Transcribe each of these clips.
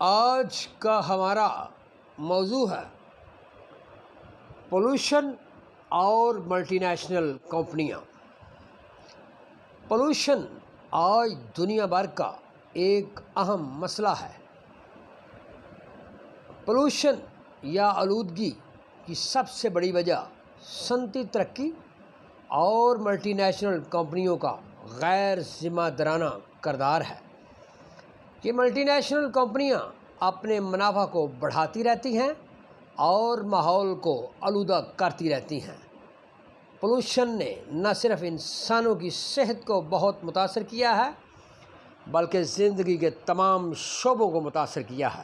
آج کا ہمارا موضوع ہے پولوشن اور ملٹی نیشنل کمپنیاں۔ پولوشن آج دنیا بھر کا ایک اہم مسئلہ ہے۔ پولوشن یا آلودگی کی سب سے بڑی وجہ صنعتی ترقی اور ملٹی نیشنل کمپنیوں کا غیر ذمہ دارانہ کردار ہے۔ یہ ملٹی نیشنل کمپنیاں اپنے منافع کو بڑھاتی رہتی ہیں اور ماحول کو آلودہ کرتی رہتی ہیں۔ پولوشن نے نہ صرف انسانوں کی صحت کو بہت متاثر کیا ہے بلکہ زندگی کے تمام شعبوں کو متاثر کیا ہے۔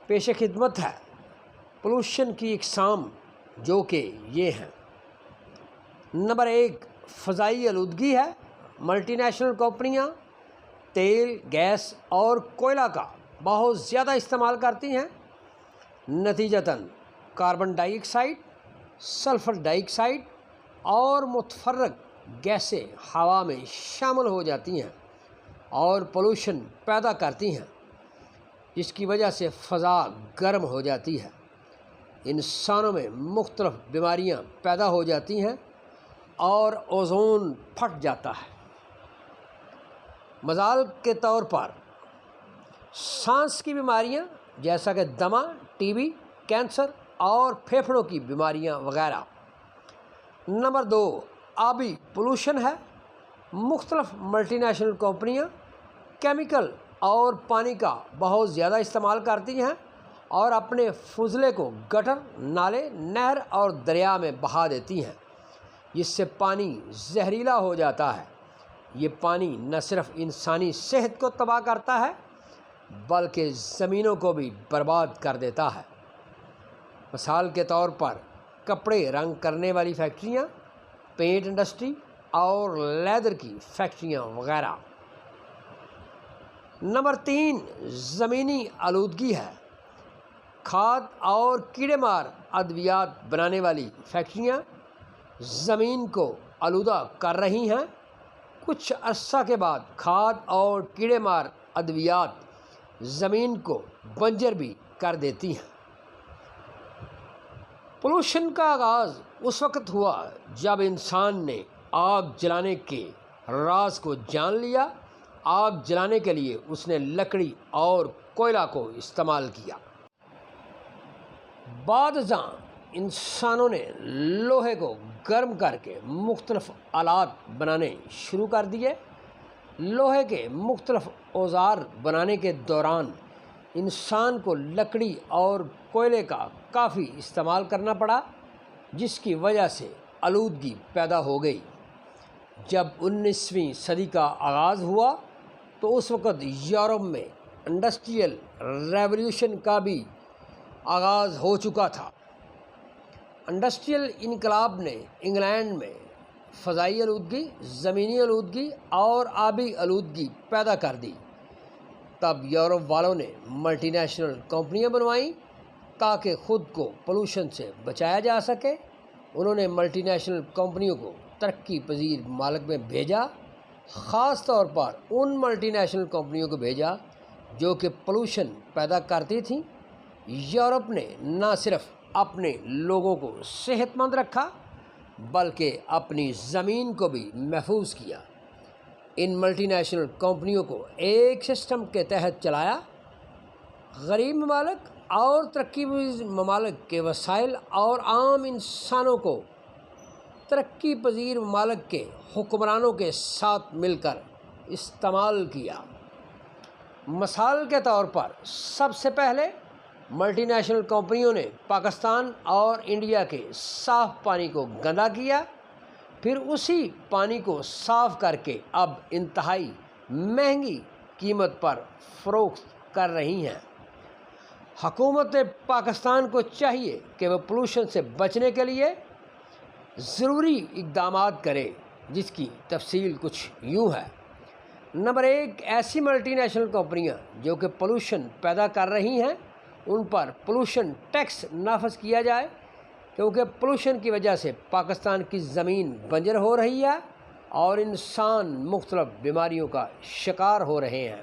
پیش خدمت ہے پولوشن کی اقسام، جو کہ یہ ہیں۔ نمبر 1، فضائی آلودگی ہے۔ ملٹی نیشنل کمپنیاں تیل، گیس اور کوئلہ کا بہت زیادہ استعمال کرتی ہیں۔ نتیجتاً کاربن ڈائی آکسائڈ، سلفر ڈائی آکسائڈ اور متفرق گیسیں ہوا میں شامل ہو جاتی ہیں اور پولوشن پیدا کرتی ہیں، جس کی وجہ سے فضا گرم ہو جاتی ہے۔ انسانوں میں مختلف بیماریاں پیدا ہو جاتی ہیں اور اوزون پھٹ جاتا ہے۔ مثال کے طور پر سانس کی بیماریاں جیسا کہ دمہ، ٹی بی، کینسر اور پھیپھڑوں کی بیماریاں وغیرہ۔ نمبر 2، آبی پولوشن ہے۔ مختلف ملٹی نیشنل کمپنیاں کیمیکل اور پانی کا بہت زیادہ استعمال کرتی ہیں اور اپنے فضلے کو گٹر، نالے، نہر اور دریا میں بہا دیتی ہیں، جس سے پانی زہریلا ہو جاتا ہے۔ یہ پانی نہ صرف انسانی صحت کو تباہ کرتا ہے بلکہ زمینوں کو بھی برباد کر دیتا ہے۔ مثال کے طور پر کپڑے رنگ کرنے والی فیکٹریاں، پینٹ انڈسٹری اور لیدر کی فیکٹریاں وغیرہ۔ نمبر 3، زمینی آلودگی ہے۔ کھاد اور کیڑے مار ادویات بنانے والی فیکٹریاں زمین کو آلودہ کر رہی ہیں۔ کچھ عرصہ کے بعد کھاد اور کیڑے مار ادویات زمین کو بنجر بھی کر دیتی ہیں۔ پولوشن کا آغاز اس وقت ہوا جب انسان نے آگ جلانے کے راز کو جان لیا۔ آگ جلانے کے لیے اس نے لکڑی اور کوئلہ کو استعمال کیا۔ بعد ازاں انسانوں نے لوہے کو گرم کر کے مختلف آلات بنانے شروع کر دیے۔ لوہے کے مختلف اوزار بنانے کے دوران انسان کو لکڑی اور کوئلے کا کافی استعمال کرنا پڑا، جس کی وجہ سے آلودگی پیدا ہو گئی۔ جب 19ویں صدی کا آغاز ہوا تو اس وقت یورپ میں انڈسٹریل ریولیوشن کا بھی آغاز ہو چکا تھا۔ انڈسٹریل انقلاب نے انگلینڈ میں فضائی آلودگی، زمینی آلودگی اور آبی آلودگی پیدا کر دی۔ تب یورپ والوں نے ملٹی نیشنل کمپنیاں بنوائیں تاکہ خود کو پولوشن سے بچایا جا سکے۔ انہوں نے ملٹی نیشنل کمپنیوں کو ترقی پذیر ممالک میں بھیجا، خاص طور پر ان ملٹی نیشنل کمپنیوں کو بھیجا جو کہ پولوشن پیدا کرتی تھیں۔ یورپ نے نہ صرف اپنے لوگوں کو صحت مند رکھا بلکہ اپنی زمین کو بھی محفوظ کیا۔ ان ملٹی نیشنل کمپنیوں کو ایک سسٹم کے تحت چلایا۔ غریب ممالک اور ترقی پذیر ممالک کے وسائل اور عام انسانوں کو ترقی پذیر ممالک کے حکمرانوں کے ساتھ مل کر استعمال کیا۔ مثال کے طور پر سب سے پہلے ملٹی نیشنل کمپنیوں نے پاکستان اور انڈیا کے صاف پانی کو گندا کیا، پھر اسی پانی کو صاف کر کے اب انتہائی مہنگی قیمت پر فروخت کر رہی ہیں۔ حکومت پاکستان کو چاہیے کہ وہ پولوشن سے بچنے کے لیے ضروری اقدامات کرے، جس کی تفصیل کچھ یوں ہے۔ نمبر 1، ایسی ملٹی نیشنل کمپنیاں جو کہ پولوشن پیدا کر رہی ہیں ان پر پولوشن ٹیکس نافذ کیا جائے، کیونکہ پولوشن کی وجہ سے پاکستان کی زمین بنجر ہو رہی ہے اور انسان مختلف بیماریوں کا شکار ہو رہے ہیں۔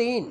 3,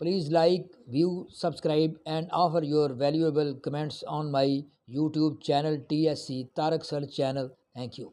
Please like, view, subscribe and offer your valuable comments on my YouTube channel TSC Tarak Sir channel. Thank you.